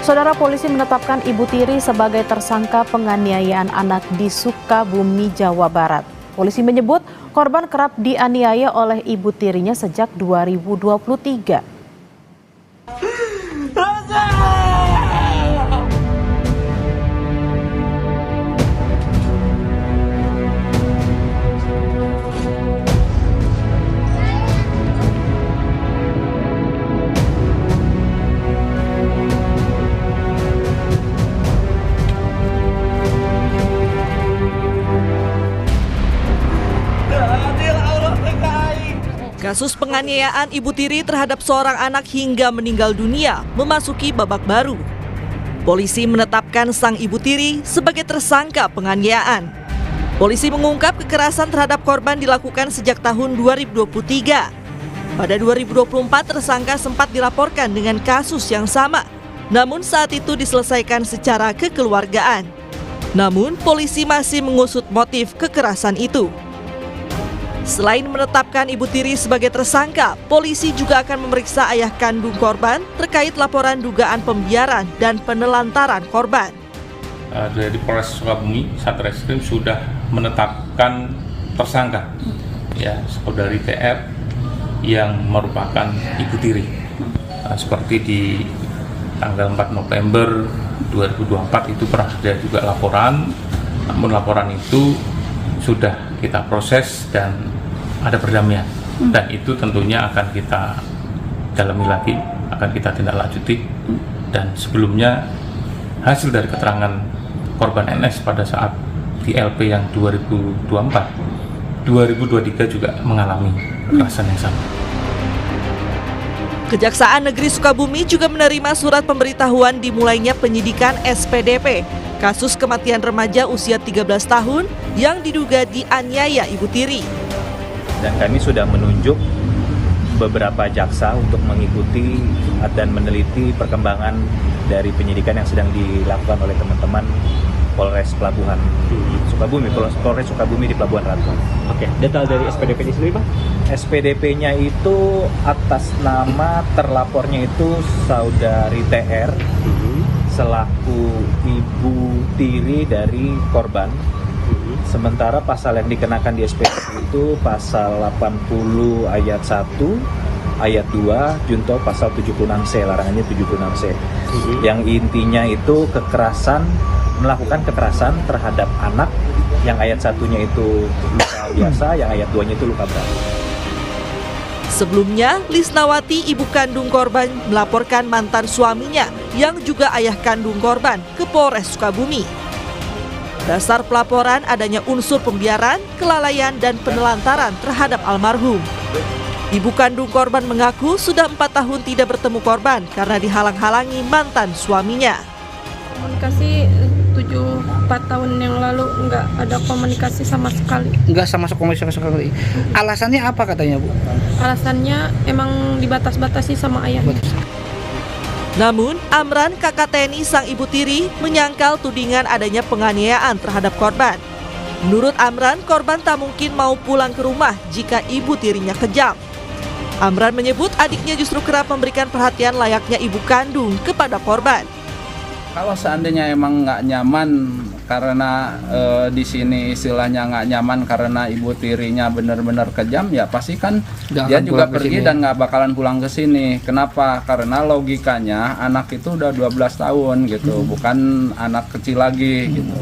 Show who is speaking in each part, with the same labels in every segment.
Speaker 1: Saudara, polisi menetapkan Ibu Tiri sebagai tersangka penganiayaan anak di Sukabumi, Jawa Barat. Polisi menyebut korban kerap dianiaya oleh ibu tirinya sejak 2023.
Speaker 2: Kasus penganiayaan Ibu Tiri terhadap seorang anak hingga meninggal dunia memasuki babak baru. Polisi menetapkan sang Ibu Tiri sebagai tersangka penganiayaan. Polisi mengungkap kekerasan terhadap korban dilakukan sejak tahun 2023. Pada 2024 tersangka sempat dilaporkan dengan kasus yang sama, namun saat itu diselesaikan secara kekeluargaan. Namun polisi masih mengusut motif kekerasan itu. Selain menetapkan Ibu Tiri sebagai tersangka, polisi juga akan memeriksa ayah kandung korban terkait laporan dugaan pembiaran dan penelantaran korban.
Speaker 3: Dari Polres Sukabumi, Satreskrim sudah menetapkan tersangka, ya, saudari TR yang merupakan Ibu Tiri. Seperti di tanggal 4 November 2024 itu pernah ada juga laporan, namun laporan itu sudah kita proses dan ada perdamaian, dan itu tentunya akan kita dalami lagi, akan kita tindak lanjuti. Dan sebelumnya hasil dari keterangan korban NS pada saat di LP yang 2024, 2023 juga mengalami kekerasan yang sama.
Speaker 2: Kejaksaan Negeri Sukabumi juga menerima surat pemberitahuan dimulainya penyidikan SPDP kasus kematian remaja usia 13 tahun yang diduga dianiaya Ibu Tiri.
Speaker 4: Dan kami sudah menunjuk beberapa jaksa untuk mengikuti dan meneliti perkembangan dari penyidikan yang sedang dilakukan oleh teman-teman Polres Pelabuhan Sukabumi, Polres Sukabumi di Pelabuhan Ratu.
Speaker 5: Oke, detail dari SPDP ini sendiri, Pak?
Speaker 4: SPDP-nya itu atas nama terlapornya itu saudari TR selaku ibu tiri dari korban. Sementara pasal yang dikenakan di SPDP itu pasal 80 ayat 1, ayat 2, junto pasal 76C, larangannya 76C. Yang intinya itu melakukan kekerasan terhadap anak, yang ayat 1-nya itu luka biasa, yang ayat 2-nya itu luka berat.
Speaker 2: Sebelumnya, Lisnawati, ibu kandung korban, melaporkan mantan suaminya yang juga ayah kandung korban ke Polres Sukabumi. Dasar pelaporan adanya unsur pembiaran, kelalaian, dan penelantaran terhadap almarhum. Ibu kandung korban mengaku sudah 4 tahun tidak bertemu korban karena dihalang-halangi mantan suaminya.
Speaker 6: Komunikasi 4 tahun yang lalu nggak ada komunikasi sama sekali.
Speaker 5: Nggak sama komunikasi sama sekali. Alasannya apa katanya, Bu?
Speaker 6: Alasannya emang dibatas-batasi sama ayah.
Speaker 2: Namun, Amran, kakak TNI sang Ibu Tiri, menyangkal tudingan adanya penganiayaan terhadap korban. Menurut Amran, korban tak mungkin mau pulang ke rumah jika ibu tirinya kejam. Amran menyebut adiknya justru kerap memberikan perhatian layaknya ibu kandung kepada korban.
Speaker 7: Kalau seandainya emang nggak nyaman karena di sini istilahnya nggak nyaman karena ibu tirinya benar-benar kejam, ya pasti kan dia juga pergi dan nggak bakalan pulang ke sini. Kenapa? Karena logikanya anak itu udah 12 tahun gitu, bukan anak kecil lagi gitu.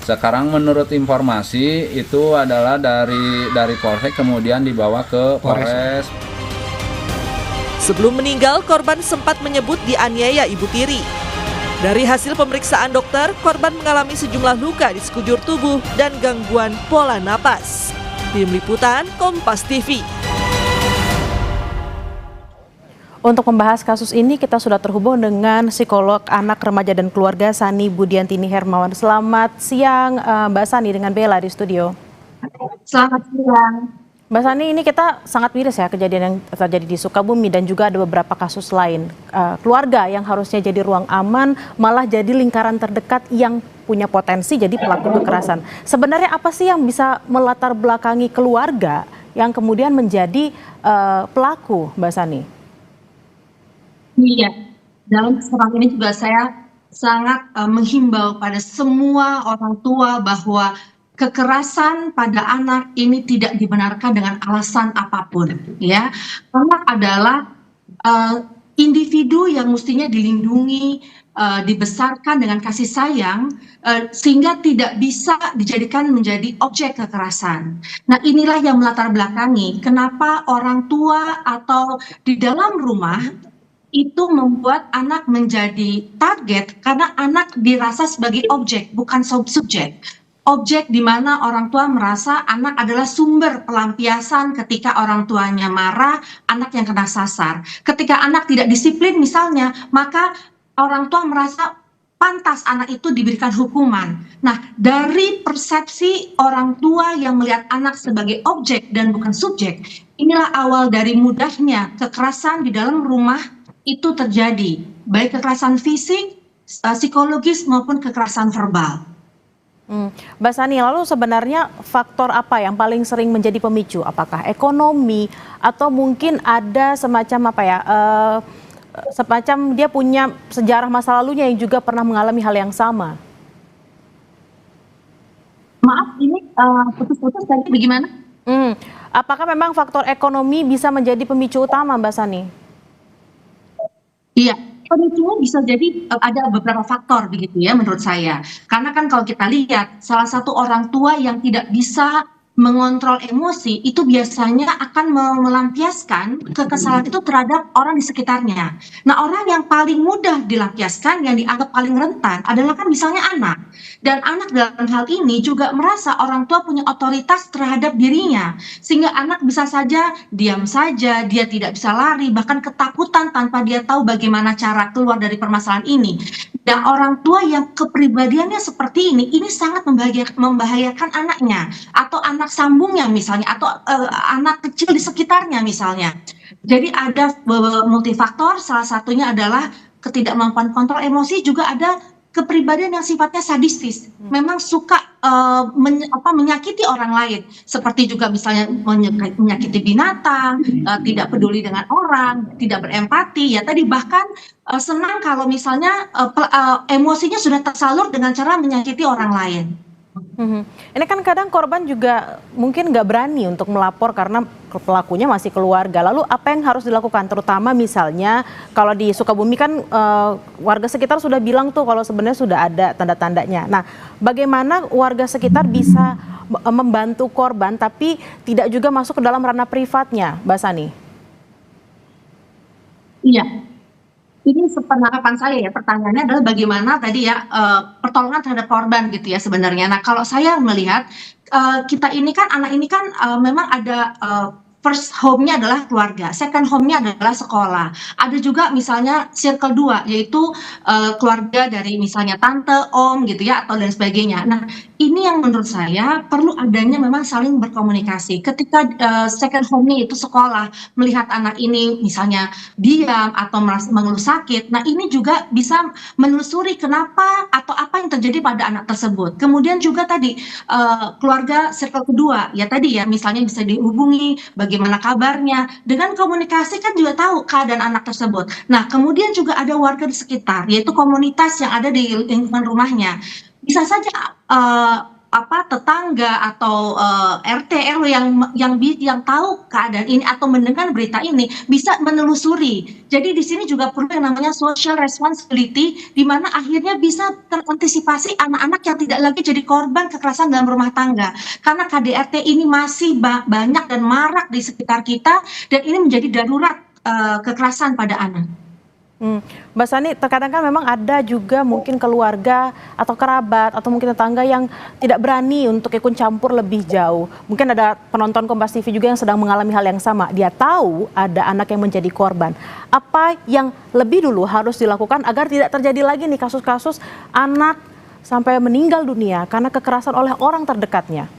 Speaker 7: Sekarang menurut informasi itu adalah dari Polsek kemudian dibawa ke Polres.
Speaker 2: Sebelum meninggal, korban sempat menyebut dianiaya Ibu Tiri. Dari hasil pemeriksaan dokter, korban mengalami sejumlah luka di sekujur tubuh dan gangguan pola napas. Tim Liputan Kompas TV.
Speaker 1: Untuk membahas kasus ini, kita sudah terhubung dengan psikolog anak, remaja, dan keluarga Sani Budiantini Hermawan. Selamat siang, Mbak Sani, dengan Bella di studio.
Speaker 8: Selamat siang.
Speaker 1: Mbak Sani, ini kita sangat miris ya kejadian yang terjadi di Sukabumi, dan juga ada beberapa kasus lain. Keluarga yang harusnya jadi ruang aman malah jadi lingkaran terdekat yang punya potensi jadi pelaku kekerasan. Sebenarnya apa sih yang bisa melatar belakangi keluarga yang kemudian menjadi pelaku, Mbak Sani?
Speaker 8: Iya, dalam kesempatan ini juga saya sangat menghimbau pada semua orang tua bahwa kekerasan pada anak ini tidak dibenarkan dengan alasan apapun, ya. Anak adalah individu yang mestinya dilindungi, dibesarkan dengan kasih sayang, sehingga tidak bisa dijadikan menjadi objek kekerasan. Nah, inilah yang melatar belakangi kenapa orang tua atau di dalam rumah itu membuat anak menjadi target karena anak dirasa sebagai objek, bukan subjek. Objek di mana orang tua merasa anak adalah sumber pelampiasan ketika orang tuanya marah, anak yang kena sasar. Ketika anak tidak disiplin misalnya, maka orang tua merasa pantas anak itu diberikan hukuman. Nah, dari persepsi orang tua yang melihat anak sebagai objek dan bukan subjek, inilah awal dari mudahnya kekerasan di dalam rumah itu terjadi, baik kekerasan fisik, psikologis maupun kekerasan verbal.
Speaker 1: Mbak Sani, lalu sebenarnya faktor apa yang paling sering menjadi pemicu? Apakah ekonomi atau mungkin ada semacam apa ya? Semacam dia punya sejarah masa lalunya yang juga pernah mengalami hal yang sama.
Speaker 8: Maaf, ini putus-putus tadi bagaimana?
Speaker 1: Apakah memang faktor ekonomi bisa menjadi pemicu utama, Mbak Sani?
Speaker 8: Iya, pemicunya bisa jadi ada beberapa faktor begitu ya menurut saya. Karena kan kalau kita lihat salah satu orang tua yang tidak bisa mengontrol emosi itu biasanya akan melampiaskan kekesalan itu terhadap orang di sekitarnya. Nah, orang yang paling mudah dilampiaskan, yang dianggap paling rentan adalah kan misalnya anak. Dan anak dalam hal ini juga merasa orang tua punya otoritas terhadap dirinya. Sehingga anak bisa saja diam saja, dia tidak bisa lari, bahkan ketakutan tanpa dia tahu bagaimana cara keluar dari permasalahan ini. Dan orang tua yang kepribadiannya seperti ini sangat membahayakan anaknya atau anak sambungnya misalnya atau anak kecil di sekitarnya misalnya. Jadi ada multifaktor, salah satunya adalah ketidakmampuan kontrol emosi, juga ada kepribadian yang sifatnya sadistis. Memang suka menyakiti orang lain, seperti juga misalnya menyakiti binatang, tidak peduli dengan orang, tidak berempati, ya tadi bahkan senang kalau misalnya emosinya sudah tersalur dengan cara menyakiti orang lain.
Speaker 1: Ini kan kadang korban juga mungkin nggak berani untuk melapor karena pelakunya masih keluarga. Lalu apa yang harus dilakukan? Terutama misalnya kalau di Sukabumi kan warga sekitar sudah bilang tuh kalau sebenarnya sudah ada tanda-tandanya. Nah, bagaimana warga sekitar bisa membantu korban tapi tidak juga masuk ke dalam ranah privatnya, Mbak Sani?
Speaker 8: Iya. Ini sepenangkapan saya ya, pertanyaannya adalah bagaimana tadi ya pertolongan terhadap korban gitu ya sebenarnya. Nah, kalau saya melihat kita ini kan anak ini kan memang ada first home-nya adalah keluarga, second home-nya adalah sekolah. Ada juga misalnya circle 2 yaitu keluarga dari misalnya tante, om gitu ya atau dan sebagainya. Nah, ini yang menurut saya perlu adanya memang saling berkomunikasi. Ketika second home-nya itu sekolah, melihat anak ini misalnya diam atau mengeluh sakit, nah ini juga bisa menelusuri kenapa atau apa yang terjadi pada anak tersebut. Kemudian juga tadi keluarga circle kedua, ya tadi ya misalnya bisa dihubungi bagaimana kabarnya, dengan komunikasi kan juga tahu keadaan anak tersebut. Nah, kemudian juga ada warga di sekitar, yaitu komunitas yang ada di lingkungan rumahnya. Bisa saja tetangga atau RT RW yang tahu keadaan ini atau mendengar berita ini bisa menelusuri. Jadi di sini juga perlu yang namanya social responsibility, di mana akhirnya bisa terantisipasi anak-anak yang tidak lagi jadi korban kekerasan dalam rumah tangga. Karena KDRT ini masih banyak dan marak di sekitar kita, dan ini menjadi darurat kekerasan pada anak.
Speaker 1: Mbak Sani, terkadang kan memang ada juga mungkin keluarga atau kerabat atau mungkin tetangga yang tidak berani untuk ikut campur lebih jauh. Mungkin ada penonton Kompas TV juga yang sedang mengalami hal yang sama. Dia tahu ada anak yang menjadi korban. Apa yang lebih dulu harus dilakukan agar tidak terjadi lagi nih kasus-kasus anak sampai meninggal dunia karena kekerasan oleh orang terdekatnya?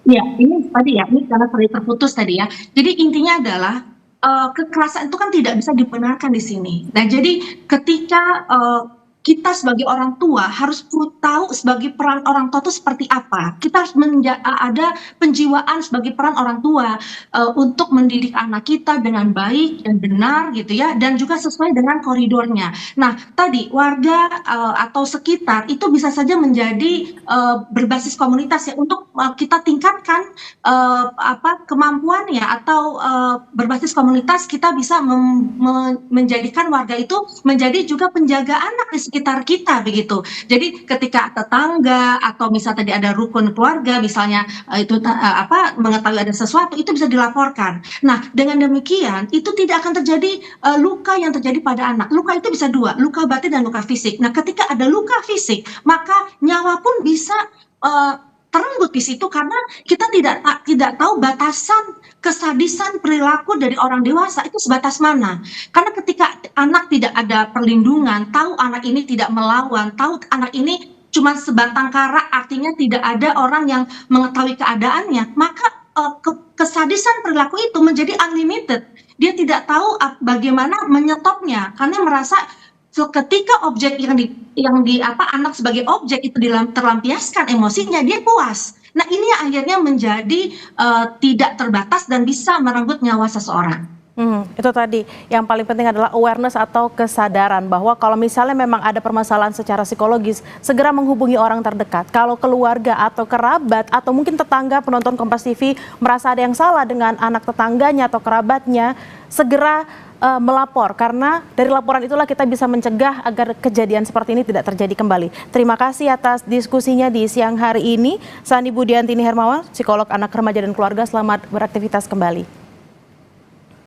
Speaker 8: Ya, ini tadi ya, ini karena terputus tadi ya. Jadi intinya adalah kekerasan itu kan tidak bisa dibenarkan di sini. Nah, jadi ketika kita sebagai orang tua harus tahu sebagai peran orang tua itu seperti apa. Kita harus ada penjiwaan sebagai peran orang tua untuk mendidik anak kita dengan baik dan benar gitu ya, dan juga sesuai dengan koridornya. Nah, tadi warga atau sekitar itu bisa saja menjadi berbasis komunitas ya, untuk kita tingkatkan kemampuannya, atau berbasis komunitas kita bisa menjadikan warga itu menjadi juga penjaga anak di sekitar kita begitu. Jadi ketika tetangga atau misalnya tadi ada rukun keluarga misalnya mengetahui ada sesuatu, itu bisa dilaporkan. Nah, dengan demikian itu tidak akan terjadi luka yang terjadi pada anak. Luka itu bisa dua, luka batin dan luka fisik. Nah, ketika ada luka fisik, maka nyawa pun bisa terenggut di situ, karena kita tidak tahu batasan kesadisan perilaku dari orang dewasa itu sebatas mana. Karena ketika anak tidak ada perlindungan, tahu anak ini tidak melawan, tahu anak ini cuma sebatang kara, artinya tidak ada orang yang mengetahui keadaannya, maka kesadisan perilaku itu menjadi unlimited. Dia tidak tahu bagaimana menyetopnya, karena merasa ketika objek anak sebagai objek itu terlampiaskan emosinya, dia puas. Nah, ini yang akhirnya menjadi tidak terbatas dan bisa merenggut nyawa seseorang.
Speaker 1: Itu tadi yang paling penting adalah awareness atau kesadaran bahwa kalau misalnya memang ada permasalahan secara psikologis, segera menghubungi orang terdekat. Kalau keluarga atau kerabat atau mungkin tetangga penonton Kompas TV merasa ada yang salah dengan anak tetangganya atau kerabatnya, segera melapor, karena dari laporan itulah kita bisa mencegah agar kejadian seperti ini tidak terjadi kembali. Terima kasih atas diskusinya di siang hari ini, Sandi Budiantini Hermawan, psikolog anak, remaja dan keluarga. Selamat beraktivitas kembali.